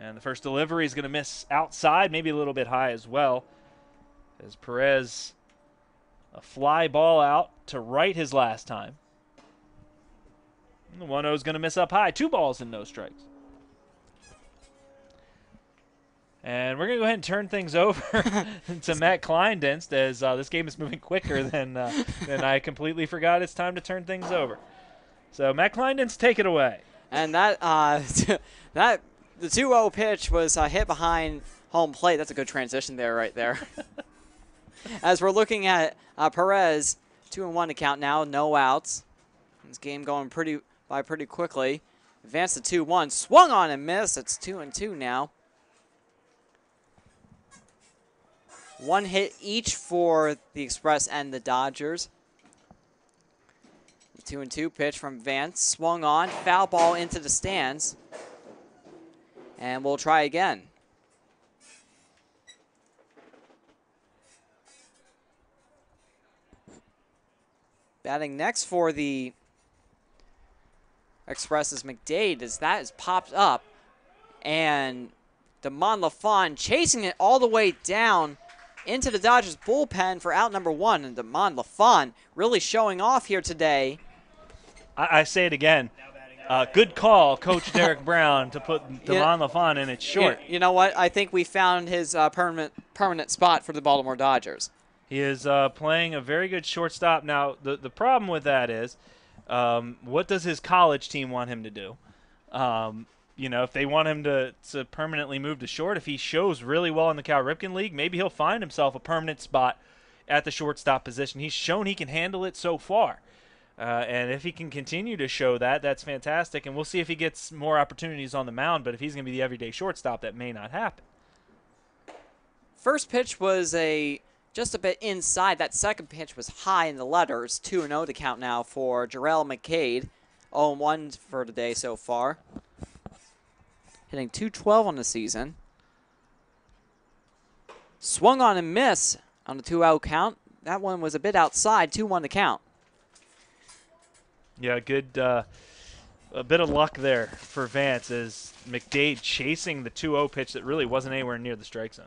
And the first delivery is going to miss outside, maybe a little bit high as well. As Perez, a fly ball out to right his last time. And the 1-0 is going to miss up high. 2 balls and no strikes. And we're going to go ahead and turn things over to Matt Kleindienst as this game is moving quicker than I completely forgot it's time to turn things over. So, Matt Kleindienst, take it away. And that the 2-0 pitch was hit behind home plate. That's a good transition there, right there. As we're looking at Perez, 2-1 to count now, no outs. This game going pretty quickly. Advanced to 2-1, swung on and missed. It's 2-2 now. 1 hit each for the Express and the Dodgers. The 2-2 pitch from Vance, swung on, foul ball into the stands. And we'll try again. Batting next for the Express is McDade, as that is popped up. And Damon LaFawn chasing it all the way down into the Dodgers bullpen for out number 1. And Damon LaFawn really showing off here today. I say it again. Good call, Coach Derek Brown, to put Damon LaFawn in it short. You know what? I think we found his permanent spot for the Baltimore Dodgers. He is playing a very good shortstop. Now, the problem with that is, what does his college team want him to do? If they want him to permanently move to short, if he shows really well in the Cal Ripken League, maybe he'll find himself a permanent spot at the shortstop position. He's shown he can handle it so far. And if he can continue to show that, that's fantastic. And we'll see if he gets more opportunities on the mound. But if he's going to be the everyday shortstop, that may not happen. First pitch was just a bit inside. That second pitch was high in the letters. 2-0 to count now for Jarrell McCade. 0-1 for the day so far. Hitting .212 on the season. Swung on and missed on the 2-out count. That one was a bit outside. 2-1 to count. Yeah, good. A bit of luck there for Vance as McDade chasing the 2-0 pitch that really wasn't anywhere near the strike zone.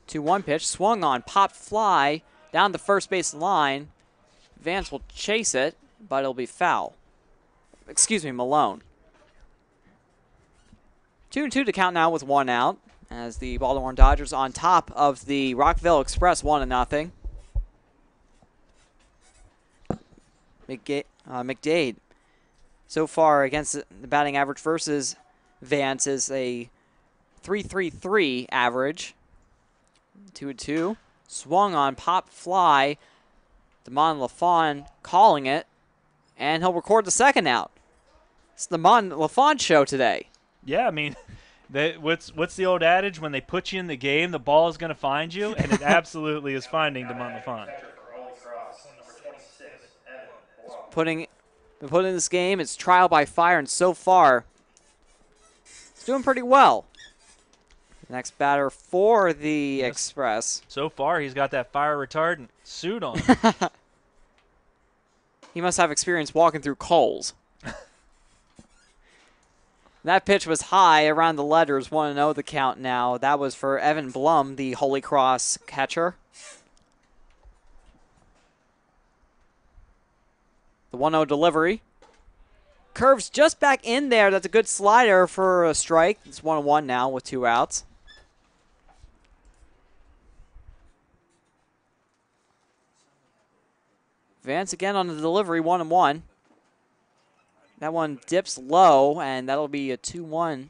2-1 pitch, swung on, popped fly down the first base line. Vance will chase it, but it'll be foul. Excuse me, Malone. 2-2 to count now with 1 out as the Baltimore Dodgers on top of the Rockville Express 1-0. McDade so far against the batting average versus Vance is a .333 average. 2-2. Swung on, pop fly. Damon LaFawn calling it, and he'll record the second out. It's the Damon LaFawn show today. Yeah, I mean, what's the old adage? When they put you in the game, the ball is going to find you, and it absolutely is finding Damon LaFawn. Putting in this game, it's trial by fire, and so far, it's doing pretty well. Next batter for the Express. So far, he's got that fire retardant suit on. He must have experience walking through coals. That pitch was high around the letters, 1-0 the count now. That was for Evan Blum, the Holy Cross catcher. The 1-0 delivery. Curves just back in there. That's a good slider for a strike. It's 1-1 now with 2 outs. Vance again on the delivery, 1-1. That one dips low, and that'll be a 2-1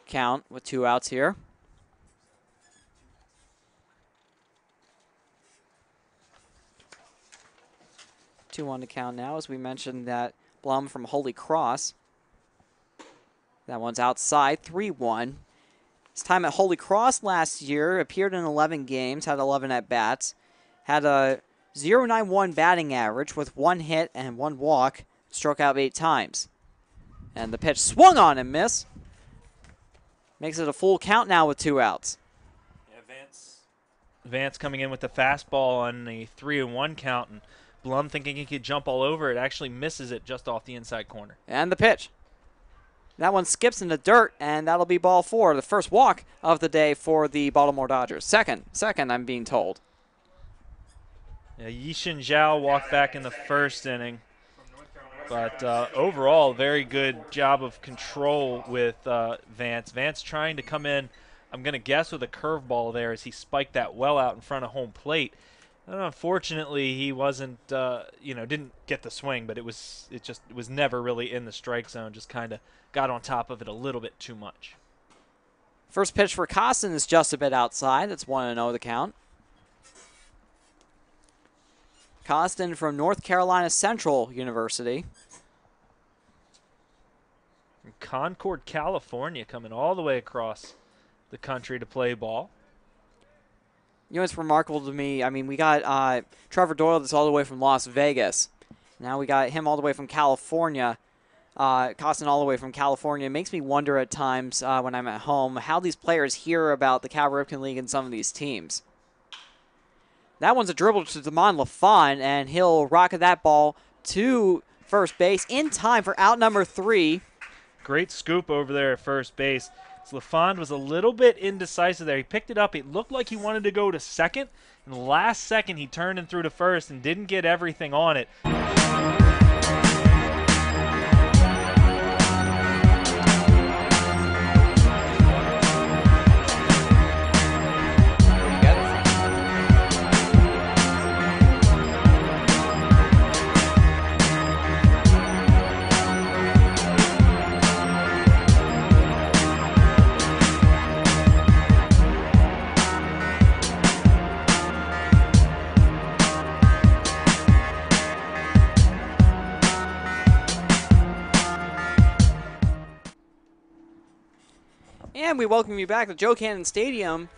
count with 2 outs here. Two-one to count now, as we mentioned that Blum from Holy Cross. That one's outside, 3-1. His time at Holy Cross last year, appeared in 11 games, had 11 at-bats, had a .091 batting average with 1 hit and 1 walk, struck out 8 times. And the pitch swung on and missed. Makes it a full count now with 2 outs. Yeah, Vance coming in with the fastball on the 3-1 count, and Blum thinking he could jump all over it, actually misses it just off the inside corner. And the pitch. That one skips in the dirt, and that'll be ball 4, the first walk of the day for the Baltimore Dodgers. Second, I'm being told. Yeah, Yishin Zhao walked back in the first inning. But overall, very good job of control with Vance. Vance trying to come in, I'm going to guess, with a curveball there as he spiked that well out in front of home plate. And unfortunately, he wasn't, didn't get the swing, but it was never really in the strike zone. Just kind of got on top of it a little bit too much. First pitch for Costin is just a bit outside. That's 1-0 the count. Costin from North Carolina Central University. From Concord, California, coming all the way across the country to play ball. You know what's remarkable to me? I mean, we got Trevor Doyle that's all the way from Las Vegas. Now we got him all the way from California. Costin all the way from California. It makes me wonder at times when I'm at home how these players hear about the Cal Ripken League and some of these teams. That one's a dribble to Damon LaFon, and he'll rocket that ball to first base in time for out number 3. Great scoop over there at first base. LaFond was a little bit indecisive there. He picked it up. It looked like he wanted to go to second. In the last second, he turned and threw to first and didn't get everything on it. And we welcome you back to Joe Cannon Stadium.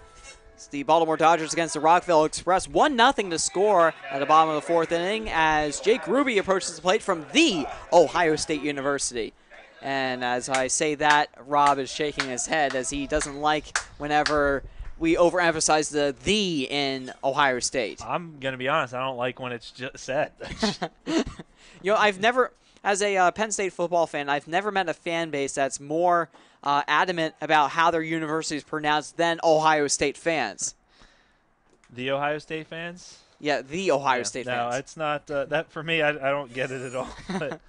It's the Baltimore Dodgers against the Rockville Express. 1-0 to score at the bottom of the 4th inning as Jake Ruby approaches the plate from the Ohio State University. And as I say that, Rob is shaking his head as he doesn't like whenever we overemphasize the in Ohio State. I'm going to be honest, I don't like when it's just said. You know, I've never, as a Penn State football fan, I've never met a fan base that's more adamant about how their university is pronounced than Ohio State fans. The Ohio State fans? Yeah, the Ohio State fans. No, it's not. That for me, I don't get it at all. But,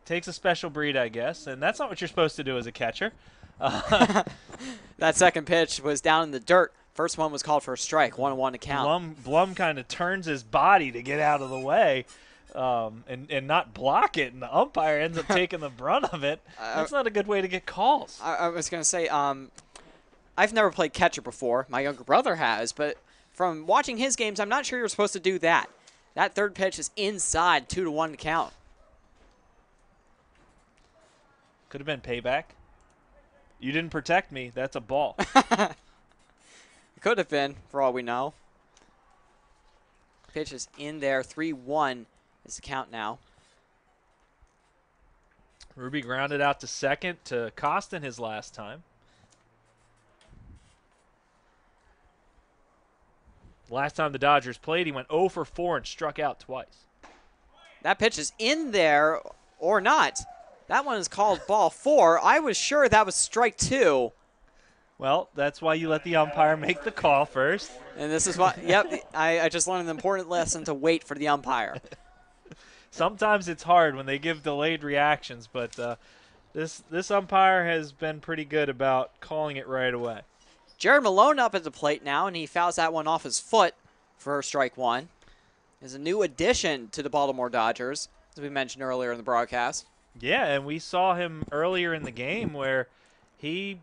takes a special breed, I guess, and that's not what you're supposed to do as a catcher. That second pitch was down in the dirt. First one was called for a strike, 1-1 to count. Blum kind of turns his body to get out of the way. And not block it, and the umpire ends up taking the brunt of it. That's not a good way to get calls. I was going to say, I've never played catcher before. My younger brother has, but from watching his games, I'm not sure you're supposed to do that. That third pitch is inside, 2-1 to count. Could have been payback. You didn't protect me. That's a ball. Could have been, for all we know. Pitch is in there, 3-1. Is the count now. Ruby grounded out to second to Costin his last time. Last time the Dodgers played, he went 0 for 4 and struck out twice. That pitch is in there or not. That one is called ball 4. I was sure that was strike 2. Well, that's why you let the umpire make the call first. And this is why, yep, I just learned an important lesson to wait for the umpire. Sometimes it's hard when they give delayed reactions, but this umpire has been pretty good about calling it right away. Jared Malone up at the plate now, and he fouls that one off his foot for strike 1. Is a new addition to the Baltimore Dodgers, as we mentioned earlier in the broadcast. Yeah, and we saw him earlier in the game where he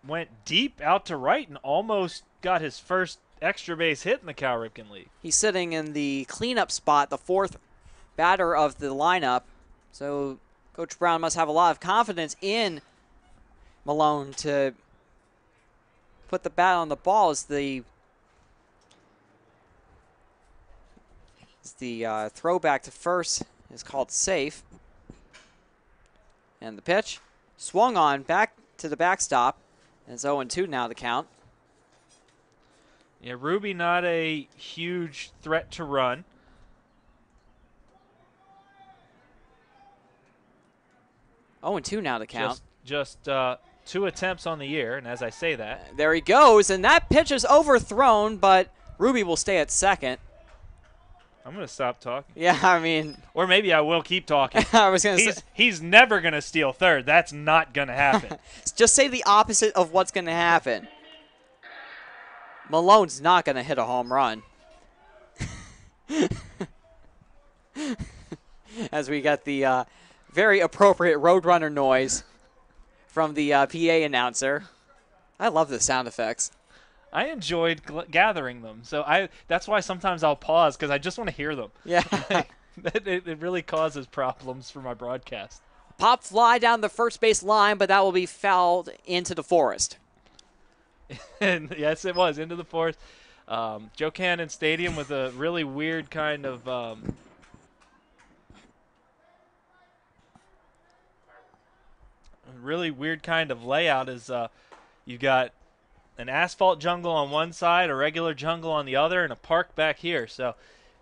went deep out to right and almost got his first extra base hit in the Cal Ripken League. He's sitting in the cleanup spot, the 4th batter of the lineup. So Coach Brown must have a lot of confidence in Malone to put the bat on the ball as the throwback to first is called safe. And the pitch swung on back to the backstop. And it's 0-2 now the count. Yeah, Ruby not a huge threat to run. 0-2 now to count. Just 2 attempts on the year, and as I say that, There he goes, and that pitch is overthrown, but Ruby will stay at second. I'm going to stop talking. Yeah, I mean, Or maybe I will keep talking. I was going to say, He's never going to steal third. That's not going to happen. just say the opposite of what's going to happen. Malone's not going to hit a home run. As we got the very appropriate Roadrunner noise from the PA announcer. I love the sound effects. I enjoyed gathering them, so that's why sometimes I'll pause because I just want to hear them. Yeah. It really causes problems for my broadcast. Pop fly down the first base line, but that will be fouled into the forest. And yes, it was into the forest. Joe Cannon Stadium with a really weird kind of layout. Is you've got an asphalt jungle on one side, a regular jungle on the other, and a park back here. So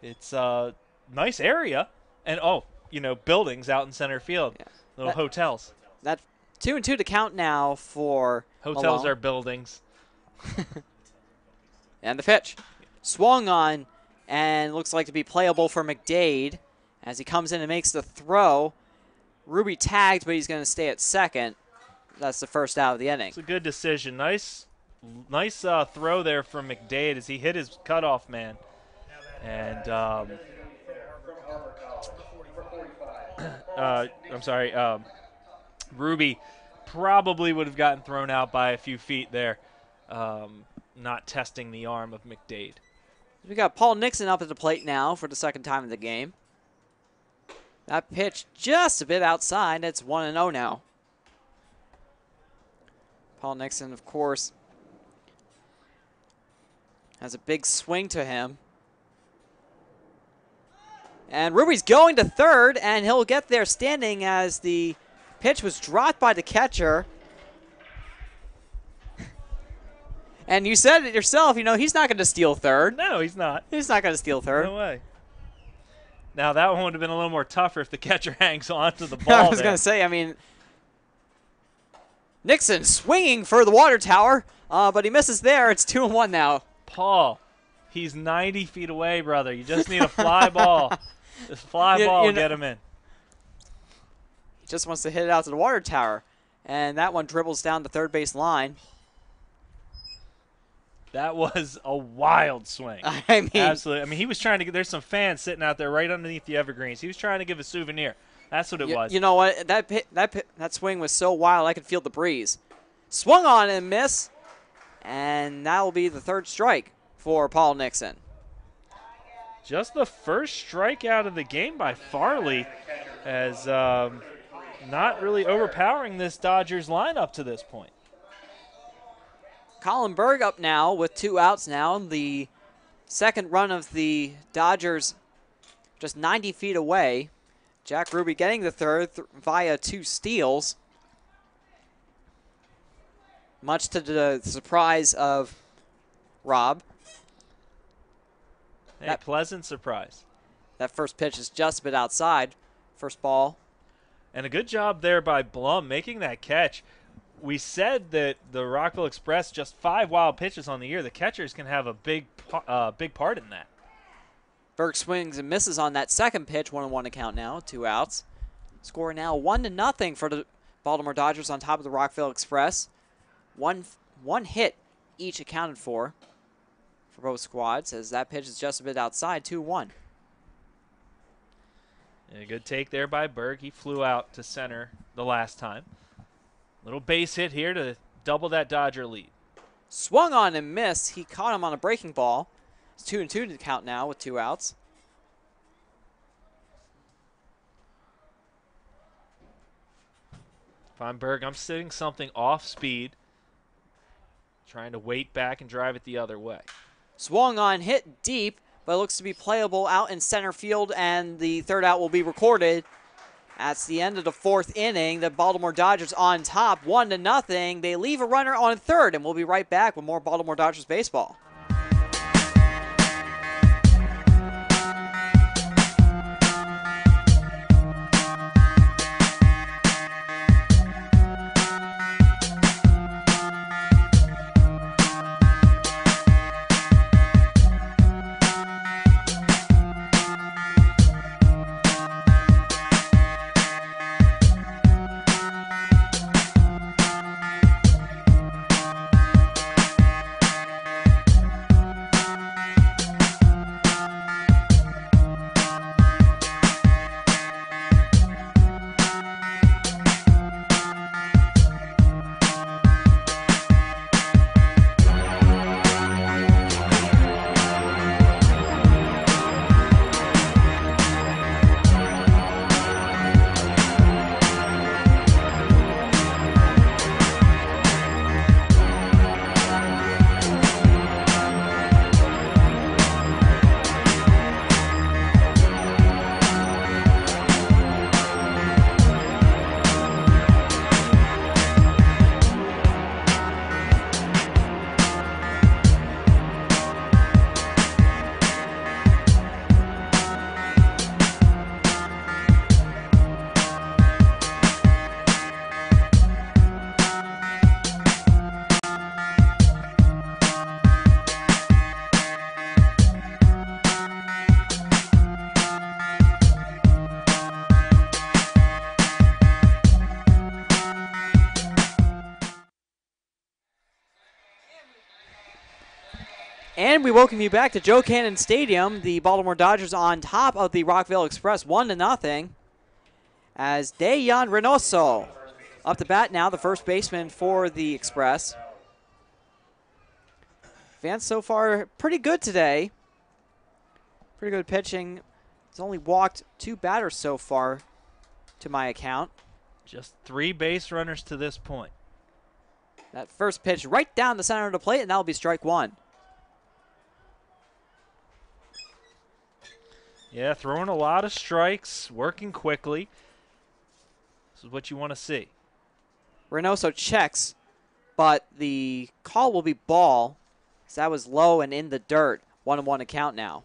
it's a nice area, and buildings out in center field, little hotels. That 2-2 to count now for Hotels Malone. are buildings. And the pitch. Swung on, and looks like to be playable for McDade as he comes in and makes the throw. Ruby tagged, but he's going to stay at second. That's the first out of the inning. It's a good decision. Nice throw there from McDade as he hit his cutoff man. And I'm sorry, Ruby probably would have gotten thrown out by a few feet there, not testing the arm of McDade. We got Paul Nixon up at the plate now for the second time in the game. That pitch just a bit outside. It's 1-0 now. Paul Nixon, of course, has a big swing to him. And Ruby's going to third, and he'll get there standing as the pitch was dropped by the catcher. And you said it yourself, he's not going to steal third. No, he's not. He's not going to steal third. No way. Now, that one would have been a little more tougher if the catcher hangs on to the ball. I was going to say, Nixon swinging for the water tower, but he misses there. It's 2-1 now. Paul, he's 90 feet away, brother. You just need a fly ball. This fly ball will get him in. He just wants to hit it out to the water tower. And that one dribbles down the third base line. That was a wild swing. Absolutely. He was trying to get – there's some fans sitting out there right underneath the evergreens. He was trying to give a souvenir. That's what it was. You know what? That swing was so wild I could feel the breeze. Swung on and miss. And that will be the third strike for Paul Nixon. Just the first strikeout of the game by Farley as not really overpowering this Dodgers lineup to this point. Colin Berg up now with 2 outs now. The second run of the Dodgers just 90 feet away. Jack Ruby getting the third via 2 steals. Much to the surprise of Rob. Hey, pleasant surprise. That first pitch is just a bit outside. First ball. And a good job there by Blum making that catch. We said that the Rockville Express, just 5 wild pitches on the year. The catchers can have a big part in that. Berg swings and misses on that second pitch. 1-1 to count now. 2 outs. Score now 1-0 for the Baltimore Dodgers on top of the Rockville Express. One hit each accounted for both squads as that pitch is just a bit outside. 2-1. And a good take there by Berg. He flew out to center the last time. Little base hit here to double that Dodger lead. Swung on and missed. He caught him on a breaking ball. It's 2-2 to count now with 2 outs. Feinberg, I'm sitting something off speed. Trying to wait back and drive it the other way. Swung on, hit deep, but it looks to be playable out in center field, and the third out will be recorded. That's the end of the 4th inning. The Baltimore Dodgers on top, 1-0. They leave a runner on third, and we'll be right back with more Baltimore Dodgers baseball. And we welcome you back to Joe Cannon Stadium. The Baltimore Dodgers on top of the Rockville Express, 1-0. As Dayan Reynoso up to bat now, the first baseman for the Express. Vance so far pretty good today. Pretty good pitching. He's only walked 2 batters so far to my account. Just 3 base runners to this point. That first pitch right down the center of the plate, and that'll be strike 1. Yeah, throwing a lot of strikes, working quickly. This is what you want to see. Reynoso checks, but the call will be ball. So that was low and in the dirt. 1-1 account now.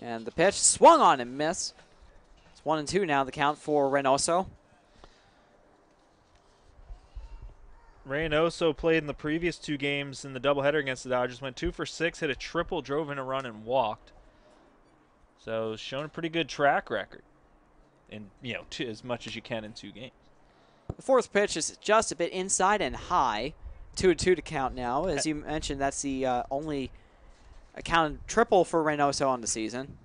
And the pitch swung on and missed. It's 1-2 now, the count for Reynoso. Reynoso played in the previous 2 games in the doubleheader against the Dodgers. Went 2 for 6, hit a triple, drove in a run, and walked. So shown a pretty good track record. And, as much as you can in 2 games. The fourth pitch is just a bit inside and high. 2-2 to count now. As you mentioned, that's the only accounted triple for Reynoso on the season.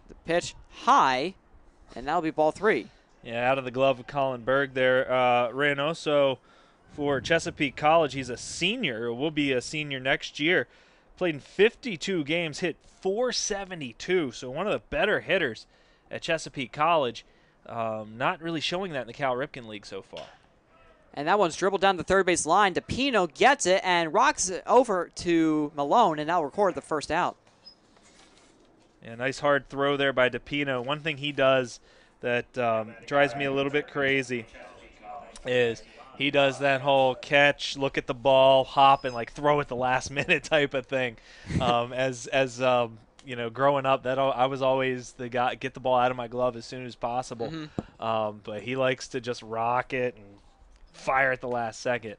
The pitch high, and that'll be ball 3. Yeah, out of the glove of Colin Berg there. Reynoso for Chesapeake College, he's a senior, or will be a senior next year. Played in 52 games, hit .472, so one of the better hitters at Chesapeake College. Not really showing that in the Cal Ripken League so far. And that one's dribbled down the third base line. DePino gets it and rocks it over to Malone, and now record the first out. Yeah, nice hard throw there by DePino. One thing he does that drives me a little bit crazy is he does that whole catch, look at the ball, hop, and like throw at the last minute type of thing. Growing up, I was always the guy, get the ball out of my glove as soon as possible. Mm-hmm. But he likes to just rock it and fire at the last second.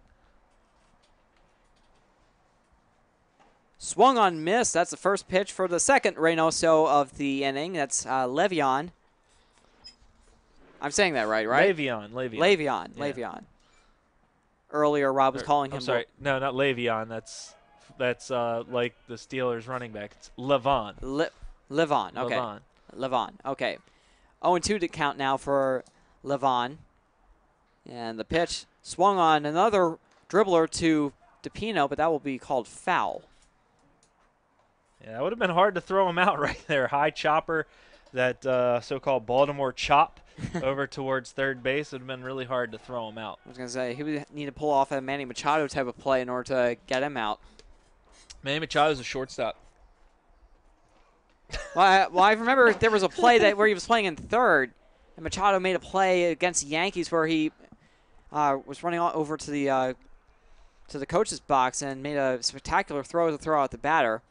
Swung on miss. That's the first pitch for the second Reynoso of the inning. That's Le'Veon. I'm saying that right? Le'Veon. Earlier, Rob was calling him. I'm sorry. No, not Le'Veon. That's like the Steelers running back. It's Levon. Levon. Okay. Levon. Okay. 0-2 to count now for Levon. And the pitch swung on another dribbler to DePino, but that will be called foul. Yeah, it would have been hard to throw him out right there. High chopper, that so-called Baltimore chop over towards third base. It would have been really hard to throw him out. I was going to say, he would need to pull off a Manny Machado type of play in order to get him out. Manny Machado's a shortstop. Well, I remember there was a play where he was playing in third, and Machado made a play against the Yankees where he was running over to the coach's box and made a spectacular throw to throw out the batter.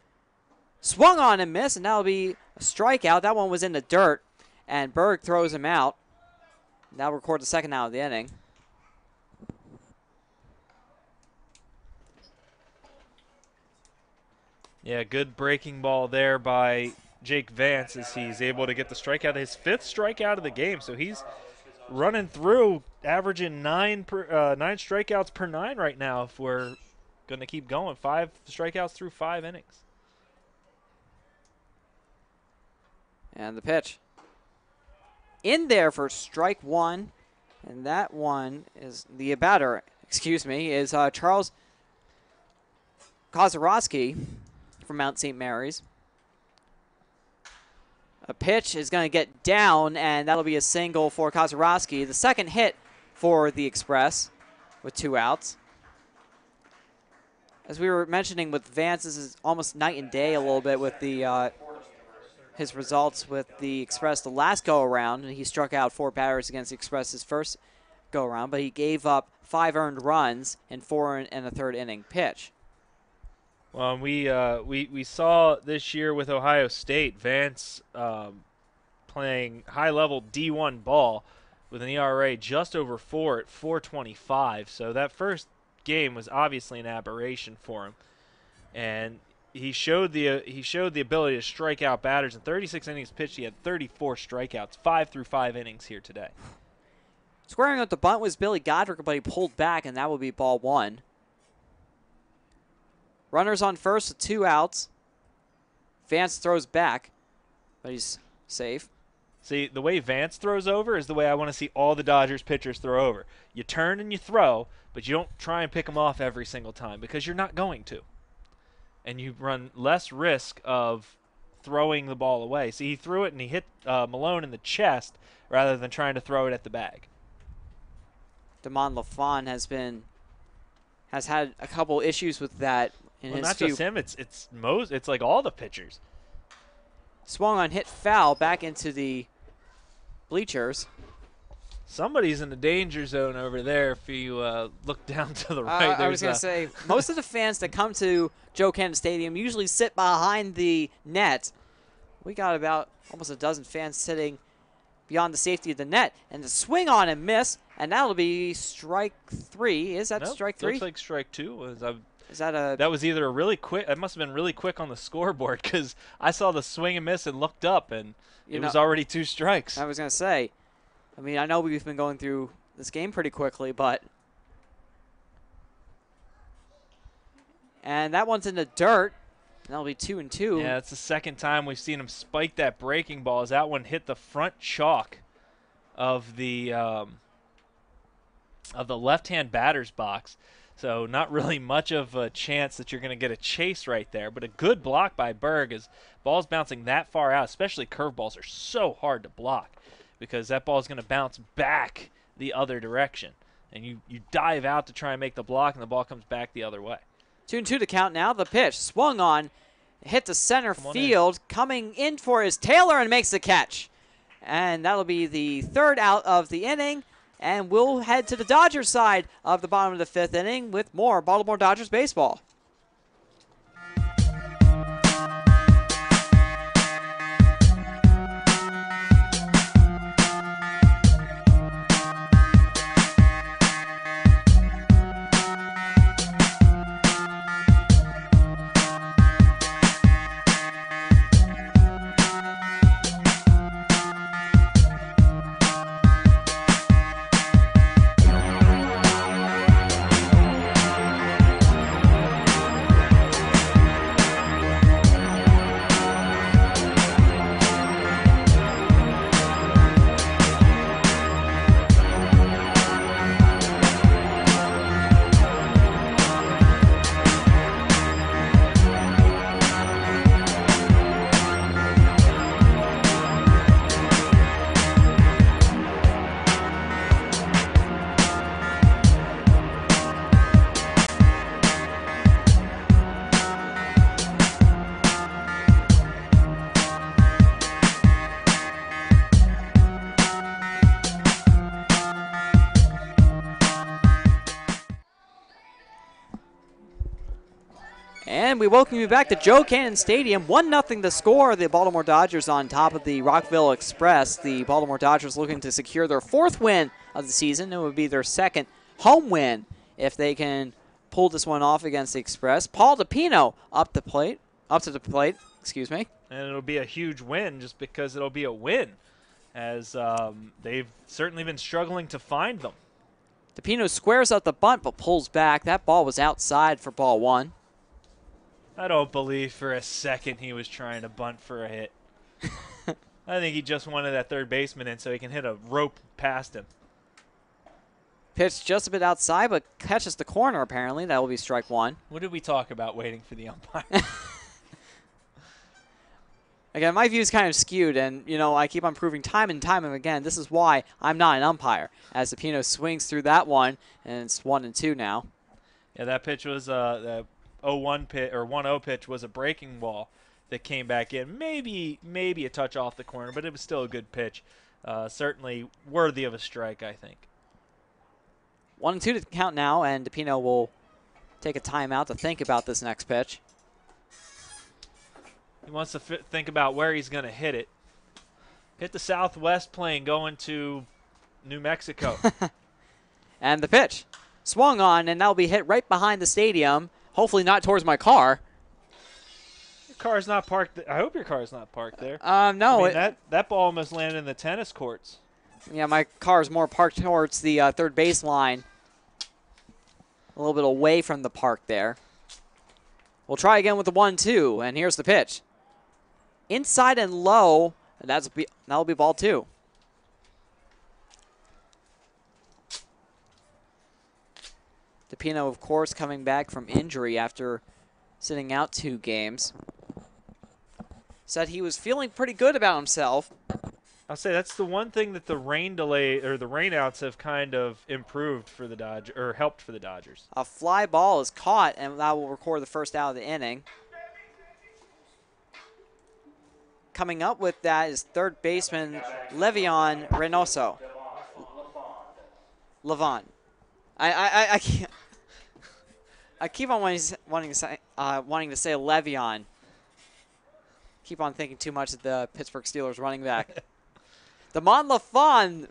Swung on and missed, and that'll be a strikeout. That one was in the dirt, and Berg throws him out. Now record the second out of the inning. Yeah, good breaking ball there by Jake Vance as he's able to get the strikeout, his 5th strikeout of the game. So he's running through, averaging 9 strikeouts per 9 right now if we're going to keep going. 5 strikeouts through 5 innings. And the pitch. In there for strike 1. And that one is the batter, is Charles Kozarowski from Mount St. Mary's. A pitch is going to get down, and that'll be a single for Kozarowski. The second hit for the Express with 2 outs. As we were mentioning with Vance, this is almost night and day a little bit with the his results with the Express the last go-around. He struck out 4 batters against the Express's first go-around, but he gave up 5 earned runs in 4 and a third inning pitch. Well, we saw this year with Ohio State, Vance playing high-level D1 ball with an ERA just over 4 at 4.25. So that first game was obviously an aberration for him. And he showed the ability to strike out batters. In 36 innings pitched, he had 34 strikeouts, 5 through 5 innings here today. Squaring up the bunt was Billy Godric, but he pulled back, and that will be ball 1. Runners on first with 2 outs. Vance throws back, but he's safe. See, the way Vance throws over is the way I want to see all the Dodgers pitchers throw over. You turn and you throw, but you don't try and pick them off every single time because you're not going to. And you run less risk of throwing the ball away. See, he threw it and he hit Malone in the chest rather than trying to throw it at the bag. Damon LaFon has had a couple issues with that in his not few. just him, it's like all the pitchers. Swung on, hit foul back into the bleachers. Somebody's in the danger zone over there if you look down to the right. I was going to say, most of the fans that come to Joe Cannon Stadium usually sit behind the net. We got about almost a dozen fans sitting beyond the safety of the net. And the swing on and miss, and that'll be strike 3. Is that strike 3? Looks like strike 2. Is that a? That was either a really quick. It must have been really quick on the scoreboard because I saw the swing and miss and looked up, and it was already 2 strikes. I was going to say, I mean, I know we've been going through this game pretty quickly, but. And that one's in the dirt. That'll be 2-2. Yeah, it's the second time we've seen him spike that breaking ball as that one hit the front chalk of the left-hand batter's box. So not really much of a chance that you're going to get a chase right there, but a good block by Berg as balls bouncing that far out, especially curveballs are so hard to block because that ball is going to bounce back the other direction. And you dive out to try and make the block, and the ball comes back the other way. 2-2 to count now. The pitch swung on, hit to center field, coming in for his Taylor and makes the catch. And that'll be the 3rd out of the inning. And we'll head to the Dodgers side of the bottom of the 5th inning with more Baltimore Dodgers baseball. And we welcome you back to Joe Cannon Stadium. 1-0 the score. The Baltimore Dodgers on top of the Rockville Express. The Baltimore Dodgers looking to secure their 4th win of the season. It would be their 2nd home win if they can pull this one off against the Express. Paul DePino up to the plate, excuse me. And it'll be a huge win just because it'll be a win, as they've certainly been struggling to find them. DePino squares up the bunt but pulls back. That ball was outside for ball 1. I don't believe for a second he was trying to bunt for a hit. I think he just wanted that third baseman in so he can hit a rope past him. Pitch just a bit outside, but catches the corner apparently. That will be strike 1. What did we talk about waiting for the umpire? Again, my view is kind of skewed, and, you know, I keep on proving time and time again, this is why I'm not an umpire, as DePino swings through that one, and it's 1-2 now. Yeah, that pitch was the 0-1 pitch, or 1-0 pitch was a breaking ball that came back in. Maybe a touch off the corner, but it was still a good pitch. Certainly worthy of a strike, I think. 1-2 to count now, and DePino will take a timeout to think about this next pitch. He wants to think about where he's going to hit it. Hit the southwest plane going to New Mexico. And the pitch swung on, and that'll be hit right behind the stadium. Hopefully not towards my car. car's not parked. I hope your car's not parked there. No. I mean, that ball almost landed in the tennis courts. Yeah, my car is more parked towards the third base line. A little bit away from the park there. We'll try again with the 1-2, and here's the pitch. Inside and low, and that'll be ball 2. DePino, of course, coming back from injury after sitting out 2 games. Said he was feeling pretty good about himself. I'll say that's the one thing that the rain delay or the rainouts have kind of improved for the Dodgers or helped for the Dodgers. A fly ball is caught, and that will record the first out of the inning. Coming up with that is third baseman Levion Reynoso. Levon. I can't. I keep on wanting to say Levion. Keep on thinking too much of the Pittsburgh Steelers running back. Damon LaFon,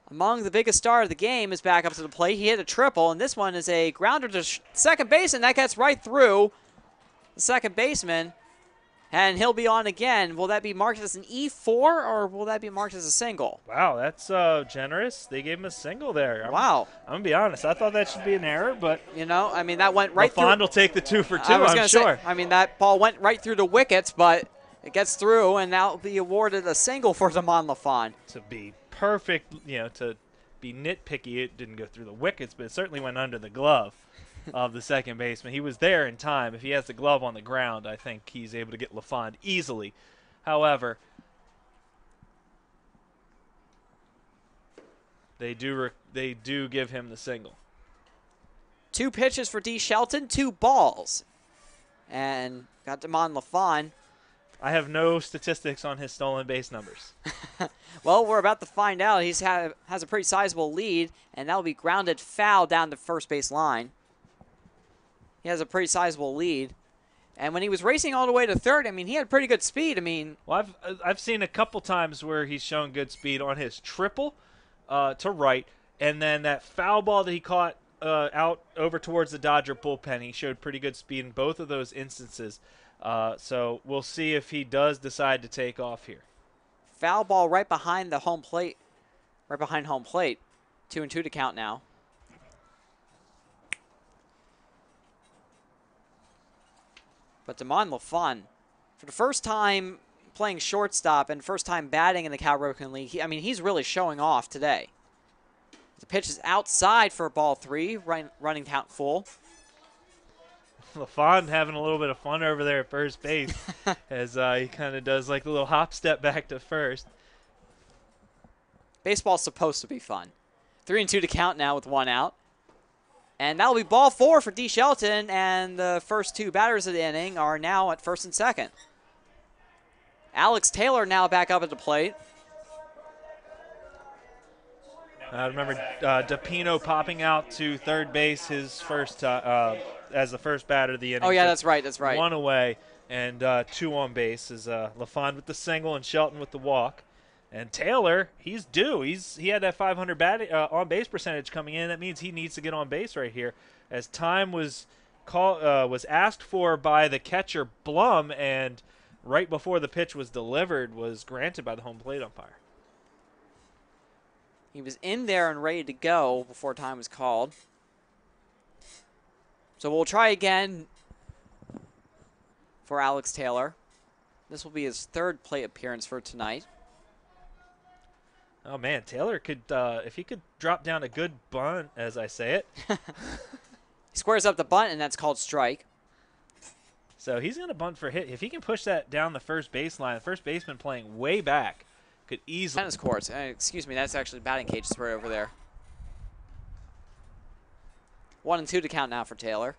among the biggest star of the game, is back up to the plate. He hit a triple, and this one is a grounder to second base, and that gets right through the second baseman. And he'll be on again. Will that be marked as an E4, or will that be marked as a single? Wow, that's generous. They gave him a single there. Wow. I'm going to be honest. I thought that should be an error, but... You know, I mean, that went right through. LaFon will take the 2 for 2, I'm sure. Say, I mean, that ball went right through the wickets, but it gets through, and now will be awarded a single for Damon LaFon. To be perfect, to be nitpicky, it didn't go through the wickets, but it certainly went under the glove of the second baseman. He was there in time. If he has the glove on the ground, I think he's able to get LaFon easily. However, they do give him the single. 2 pitches for D. Shelton, 2 balls. And got Damon LaFon. I have no statistics on his stolen base numbers. Well, we're about to find out. He has a pretty sizable lead, and that'll be grounded foul down the first base line. He has a pretty sizable lead. And when he was racing all the way to third, I mean, he had pretty good speed. I mean, well, I've seen a couple times where he's shown good speed on his triple to right, and then that foul ball that he caught out over towards the Dodger bullpen. He showed pretty good speed in both of those instances. So we'll see if he does decide to take off here. Foul ball right behind the home plate. Right behind home plate. 2-2 to count now. But Damon LaFon, for the first time playing shortstop and first time batting in the Cal Ripken League, he's really showing off today. The pitch is outside for ball 3, running count full. LaFon having a little bit of fun over there at first base as he kind of does like a little hop step back to first. Baseball's supposed to be fun. 3-2 to count now with 1 out. And that'll be ball 4 for D. Shelton, and the first 2 batters of the inning are now at first and second. Alex Taylor now back up at the plate. I remember DePino popping out to third base his first as the first batter of the inning. Oh, yeah, that's right. 1 away and 2 on base is LaFon with the single and Shelton with the walk. And Taylor, he's due. He had that 500 on base percentage coming in. That means he needs to get on base right here. As time was asked for by the catcher Blum, and right before the pitch was delivered, was granted by the home plate umpire. He was in there and ready to go before time was called. So we'll try again for Alex Taylor. This will be his 3rd plate appearance for tonight. Oh, man, Taylor could, if he could drop down a good bunt, as I say it. He squares up the bunt, and that's called strike. So he's going to bunt for hit. If he can push that down the first baseline, the first baseman playing way back could easily. Tennis courts. Excuse me, that's actually batting cages right over there. 1-2 to count now for Taylor.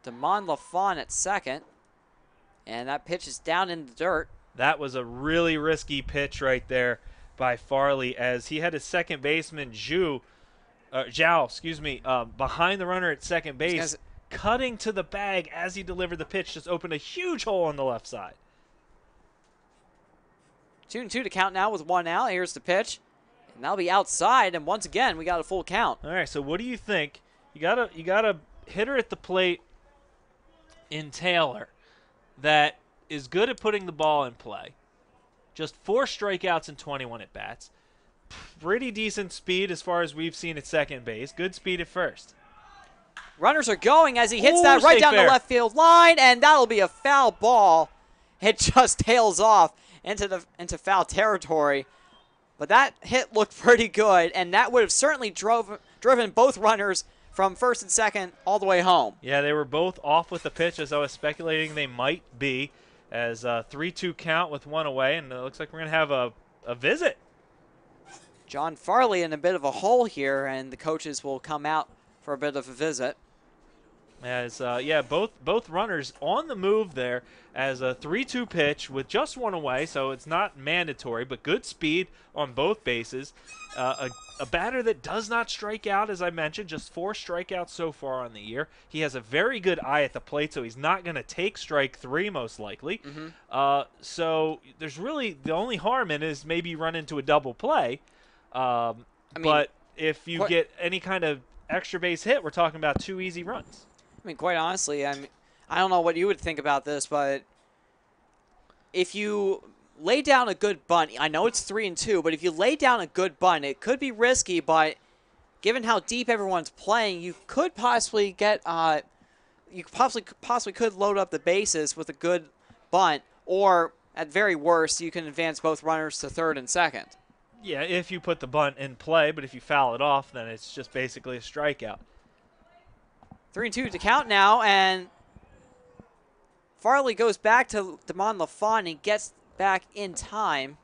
Damon LaFon at second. And that pitch is down in the dirt. That was a really risky pitch right there by Farley, as he had his second baseman, Zhao, behind the runner at second base, cutting to the bag as he delivered the pitch, just opened a huge hole on the left side. 2-2 to count now with 1 out. Here's the pitch. And that'll be outside, and once again, we got a full count. All right, so what do you think? You got a hitter at the plate in Taylor that is good at putting the ball in play. Just 4 strikeouts and 21 at bats. Pretty decent speed as far as we've seen at second base. Good speed at first. Runners are going as he hits that right down the left field line, and that'll be a foul ball. It just tails off into foul territory. But that hit looked pretty good, and that would have certainly driven both runners from first and second all the way home. Yeah, they were both off with the pitch, as I was speculating they might be, as a 3-2 count with 1 away, and it looks like we're going to have a visit. John Farley in a bit of a hole here, and the coaches will come out for a bit of a visit. As both runners on the move there as a 3-2 pitch with just 1 away, so it's not mandatory, but good speed on both bases. A batter that does not strike out, as I mentioned, just 4 strikeouts so far on the year. He has a very good eye at the plate, so he's not going to take strike 3 most likely. So there's really the only harm in it is maybe run into a double play. But if you get any kind of extra base hit, we're talking about 2 easy runs. I mean, quite honestly, I don't know what you would think about this, but if you lay down a good bunt, I know it's 3-2, but if you lay down a good bunt, it could be risky, but given how deep everyone's playing, you could possibly get, you possibly could load up the bases with a good bunt, or at very worst, you can advance both runners to third and second. Yeah, if you put the bunt in play, but if you foul it off, then it's just basically a strikeout. 3-2 to count now, and Farley goes back to Damon LaFawn and gets back in time.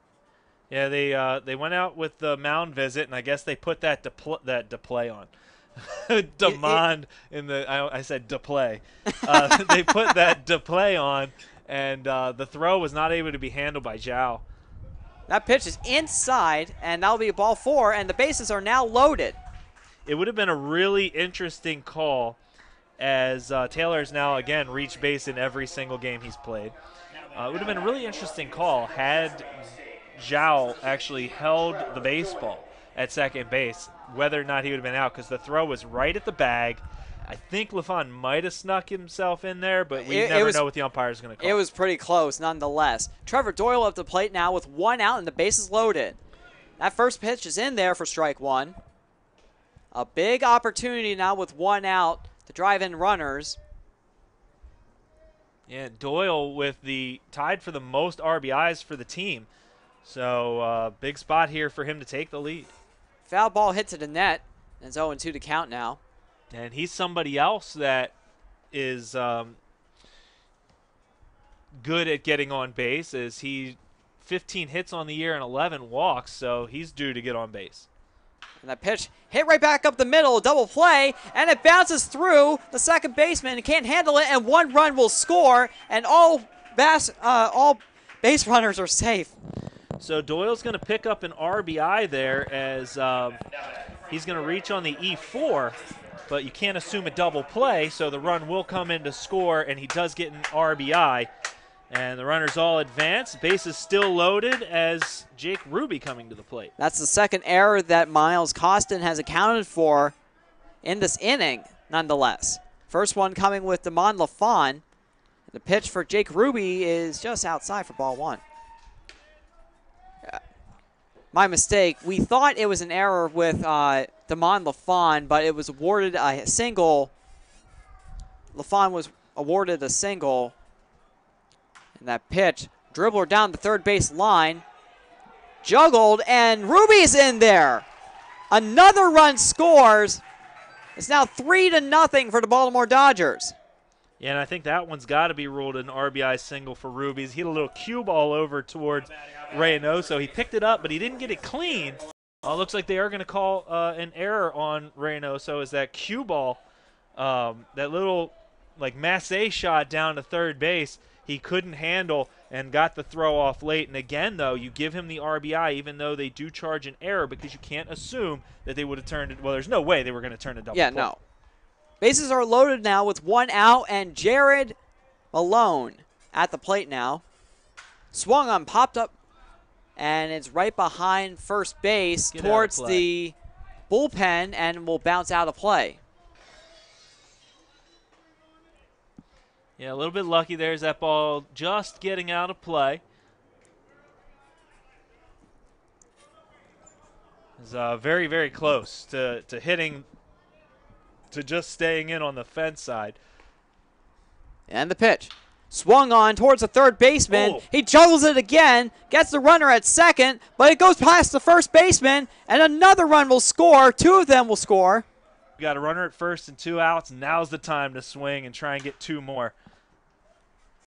Yeah, they went out with the mound visit, and I guess they put that display on. Damon in the I said display. They put that display on, and the throw was not able to be handled by Zhao. That pitch is inside, and that'll be a ball 4, and the bases are now loaded. It would have been a really interesting call, as Taylor has now, again, reached base in every single game he's played. It would have been a really interesting call had Zhao actually held the baseball at second base, whether or not he would have been out, because the throw was right at the bag. I think LaFawn might have snuck himself in there, but we never know what the umpire is going to call. It was pretty close, nonetheless. Trevor Doyle up the plate now with 1 out and the bases loaded. That first pitch is in there for strike 1. A big opportunity now with 1 out to drive in runners. Yeah, Doyle with the tied for the most RBIs for the team. So big spot here for him to take the lead. Foul ball hit to the net, and it's 0-2 to count now. And he's somebody else that is good at getting on base, as he 15 hits on the year and 11 walks, so he's due to get on base. And that pitch hit right back up the middle, double play, and it bounces through the second baseman and can't handle it, and 1 run will score, and all base runners are safe. So Doyle's going to pick up an RBI there, as he's going to reach on the E4, but you can't assume a double play, so the run will come in to score, and he does get an RBI. And the runners all advance. Base is still loaded as Jake Ruby coming to the plate. That's the second error that Miles Costin has accounted for in this inning, nonetheless. First one coming with Damon LaFawn. The pitch for Jake Ruby is just outside for ball 1. My mistake. We thought it was an error with Damon LaFawn, but it was awarded a single. LaFawn was awarded a single. And that pitch, dribbler down the third base line, juggled, and Ruby's in there. Another run scores. It's now 3-0 for the Baltimore Dodgers. Yeah, and I think that one's got to be ruled an RBI single for Ruby. He hit a little cue ball over towards Reynoso. He picked it up, but he didn't get it clean. Looks like they are going to call an error on Reynoso, as that cue ball, that little like masse shot down to third base, he couldn't handle and got the throw off late. And again, though, you give him the RBI, even though they do charge an error, because you can't assume that they would have turned it. Well, there's no way they were going to turn a double play. Yeah, no. Bases are loaded now with 1 out, and Jared Malone at the plate now. Swung on, popped up and it's right behind first base Get out of towards play. the bullpen and will bounce out of play. Yeah, a little bit lucky there's that ball just getting out of play. It's very, very close to hitting, to just staying in on the fence side. And the pitch. Swung on towards the third baseman. Oh. He juggles it again, gets the runner at second, but it goes past the first baseman, and another run will score. Two of them will score. We got a runner at first and 2 outs, and now's the time to swing and try and get 2 more.